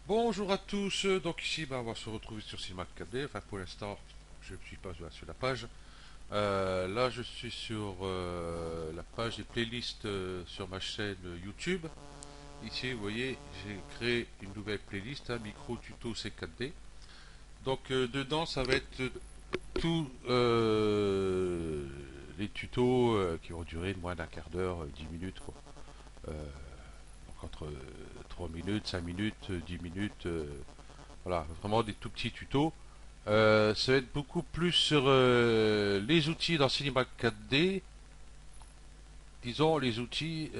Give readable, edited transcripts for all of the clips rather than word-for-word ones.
Bonjour à tous, donc ici on va se retrouver sur Cinemax 4D, enfin pour l'instant je ne suis pas sur la page. Là je suis sur la page des playlists sur ma chaîne YouTube. Ici vous voyez j'ai créé une nouvelle playlist, un micro tuto C4D. Donc dedans ça va être tous les tutos qui vont durer moins d'un quart d'heure, 10 minutes quoi. Euh, donc entre 3 minutes, 5 minutes, 10 minutes. Voilà, vraiment des tout petits tutos. Ça va être beaucoup plus sur les outils dans Cinema 4D. Disons les outils,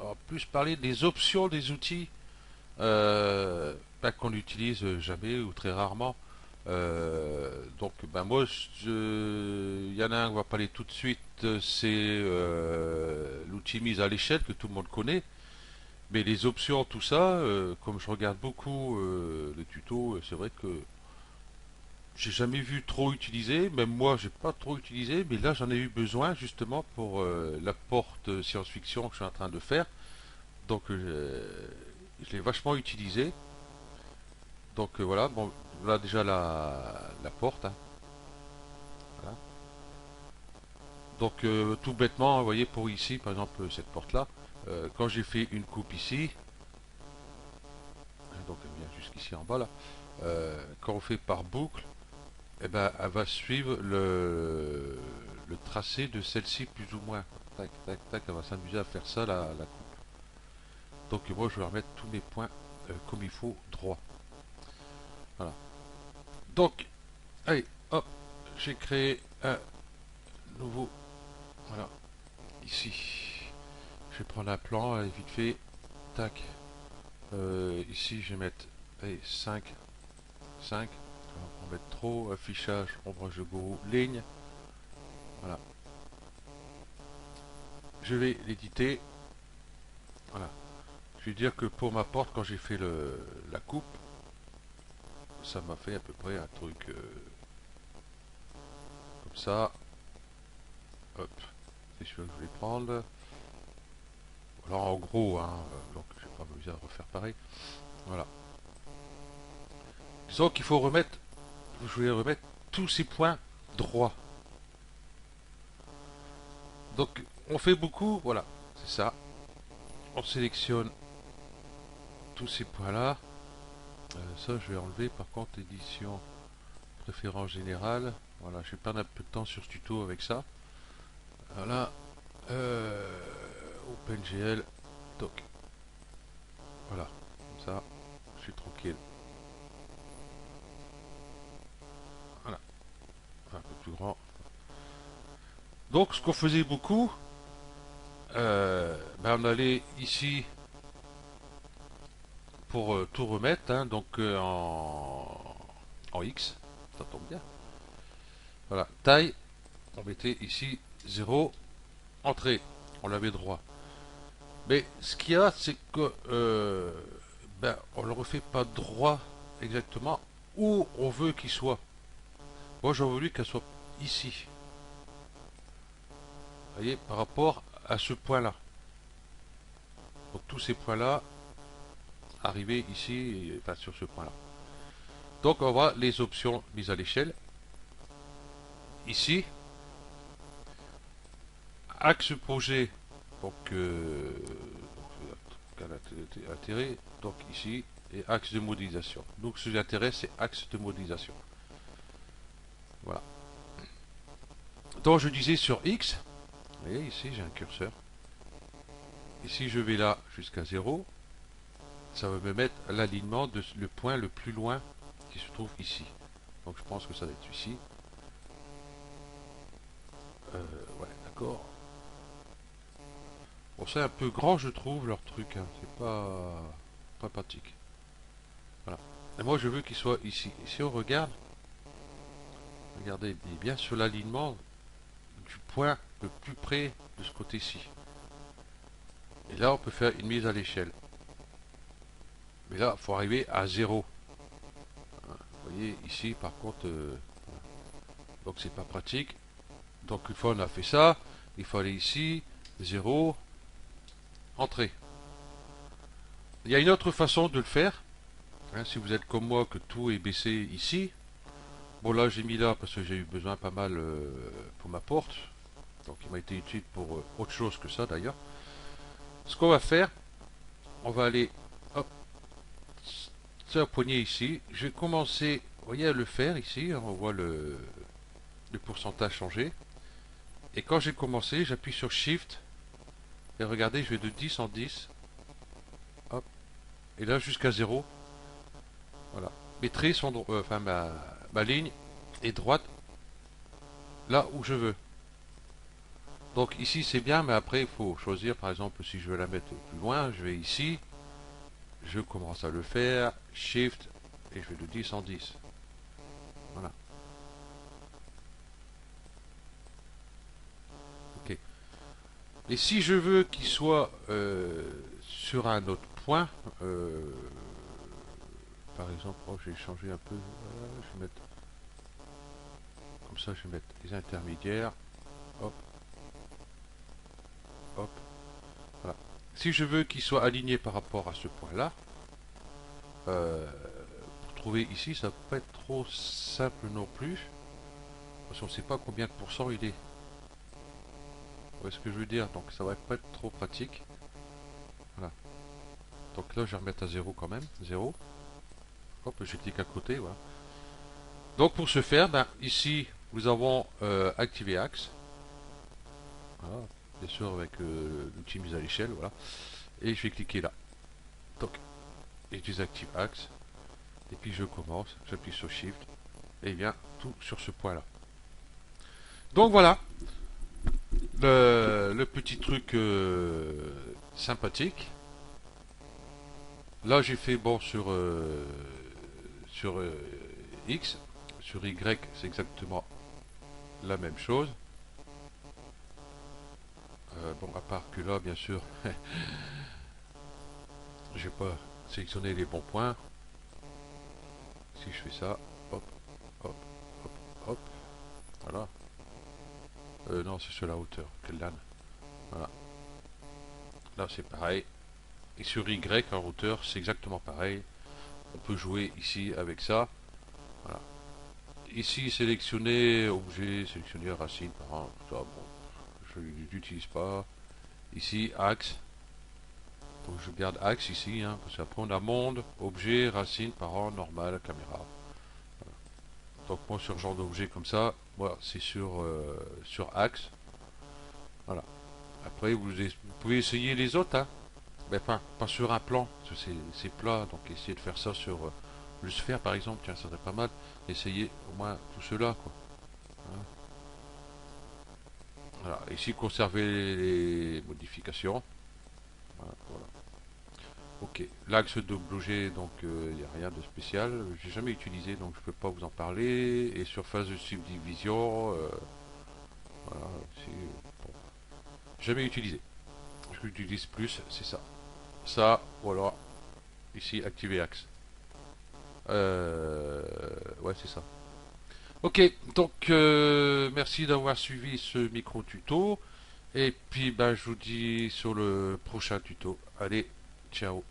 en plus parler des options des outils qu'on n'utilise jamais ou très rarement. Donc moi, il y en a un qu'on va parler tout de suite, c'est l'outil mise à l'échelle que tout le monde connaît. Mais les options, tout ça, comme je regarde beaucoup les tutos, c'est vrai que j'ai jamais vu trop utiliser, même moi j'ai pas trop utilisé, mais là j'en ai eu besoin justement pour la porte science-fiction que je suis en train de faire. Donc je l'ai vachement utilisé. Donc voilà, bon, là déjà la porte, hein, voilà. Donc tout bêtement, vous voyez pour ici, par exemple cette porte-là, quand j'ai fait une coupe ici, donc elle vient jusqu'ici en bas là, quand on fait par boucle, eh ben, elle va suivre le tracé de celle-ci plus ou moins. Tac, tac, tac, elle va s'amuser à faire ça la coupe. Donc moi je vais remettre tous mes points comme il faut droit. Voilà. Donc, allez, hop, j'ai créé un nouveau. Voilà, ici. Je vais prendre un plan, allez, vite fait. Tac. Ici je vais mettre allez, 5. 5. On va mettre trop. Affichage, ombrage de gourou, ligne. Voilà. Je vais l'éditer. Voilà. Je vais dire que pour ma porte, quand j'ai fait la coupe, ça m'a fait à peu près un truc comme ça. Hop, c'est celui que je voulais prendre. Alors en gros, hein, donc je vais pas m'amuser à refaire pareil. Voilà. Disons qu'il faut remettre, je vais remettre tous ces points droits. Donc on fait beaucoup, voilà, c'est ça. On sélectionne tous ces points-là. Ça, je vais enlever par contre édition préférence générale. Voilà, je vais perdre un peu de temps sur ce tuto avec ça. Voilà. OpenGL. Donc, voilà. Comme ça, je suis tranquille. Voilà. Un peu plus grand. Donc, ce qu'on faisait beaucoup, on allait ici pour tout remettre. Hein, donc, en X. Ça tombe bien. Voilà. Taille. On mettait ici 0. Entrée. On l'avait droit. Mais ce qu'il y a, c'est que on ne le refait pas droit exactement où on veut qu'il soit. Moi, j'aurais voulu qu'elle soit ici. Vous voyez, par rapport à ce point-là. Donc tous ces points-là, arriver ici, enfin sur ce point-là. Donc on va les options mises à l'échelle. Ici, axe projet, donc intérêt, donc ici, et axe de modélisation. Donc ce qui intéresse, c'est axe de modélisation. Voilà. Donc je disais sur X, vous voyez ici j'ai un curseur. Ici je vais là jusqu'à 0. Ça va me mettre l'alignement de le point le plus loin qui se trouve ici. Donc je pense que ça va être ici. Ouais, d'accord. Bon, c'est un peu grand, je trouve, leur truc. Hein. C'est pas pratique. Voilà. Et moi, je veux qu'il soit ici. Et si on regarde, regardez, il est bien sur l'alignement du point le plus près de ce côté-ci. Et là, on peut faire une mise à l'échelle. Mais là, il faut arriver à 0. Vous voyez, ici, par contre, donc c'est pas pratique. Donc une fois on a fait ça, il faut aller ici, 0, entrée. Il y a une autre façon de le faire. Hein, si vous êtes comme moi que tout est baissé ici, bon là j'ai mis là parce que j'ai eu besoin pas mal pour ma porte, donc il m'a été utile pour autre chose que ça d'ailleurs. Ce qu'on va faire, on va aller, hop, c'est un poignet ici. Je vais commencer, vous voyez, à le faire ici. On voit le pourcentage changer. Et quand j'ai commencé, j'appuie sur Shift. Et regardez, je vais de 10 en 10. Hop. Et là, jusqu'à 0. Voilà. Mes traits sont, enfin, ma ligne est droite là où je veux. Donc ici, c'est bien, mais après, il faut choisir. Par exemple, si je veux la mettre plus loin, je vais ici. Je commence à le faire. Shift. Et je vais de 10 en 10. Voilà. Ok. Et si je veux qu'il soit sur un autre point, par exemple, oh, j'ai changé un peu, je vais mettre comme ça, je vais mettre les intermédiaires, hop, hop, voilà. Si je veux qu'il soit aligné par rapport à ce point-là, pour trouver ici, ça ne va pas être trop simple non plus, parce qu'on ne sait pas combien de pourcents il est. Vous voyez ce que je veux dire? Donc ça va pas être trop pratique. Voilà. Donc là, je vais remettre à 0 quand même, 0. Hop, je clique à côté, voilà. Donc pour ce faire, ben, ici nous avons activé Axe. Voilà. Bien sûr avec l'outil mise à l'échelle, voilà. Et je vais cliquer là. Donc, et je désactive Axe. Et puis je commence, j'appuie sur Shift. Et bien tout sur ce point là. Donc voilà, le petit truc sympathique. Là j'ai fait bon sur X, sur Y c'est exactement la même chose. Bon, à part que là, bien sûr, j'ai pas sélectionné les bons points. Si je fais ça, hop, hop, hop, hop, voilà. Non, c'est sur la hauteur, quelle lane. Voilà. Là, c'est pareil. Et sur Y en hauteur, c'est exactement pareil. On peut jouer ici avec ça. Voilà. Ici, sélectionner objet, sélectionner racine, parent, ça, bon, je l'utilise pas. Ici, axe. Donc je garde axe ici, hein, parce qu'après on a monde, objet, racine, parent, normal, caméra. Donc moi sur genre d'objet comme ça, moi c'est sur axe. Voilà. Après vous pouvez essayer les autres, hein. Mais pas sur un plan, parce que c'est plat, donc essayez de faire ça sur le sphère par exemple, tiens ça serait pas mal. Essayez au moins tout cela quoi. Hein. Voilà. Ici conservez les modifications. Voilà. Ok, l'axe d'objet, donc il n'y a rien de spécial. J'ai jamais utilisé, donc je peux pas vous en parler. Et surface de subdivision, voilà, bon, jamais utilisé. Je l'utilise plus, c'est ça. Ça, voilà. Ici, activer axe. Ouais, c'est ça. Ok, donc merci d'avoir suivi ce micro tuto. Et puis, ben, je vous dis sur le prochain tuto. Allez, ciao.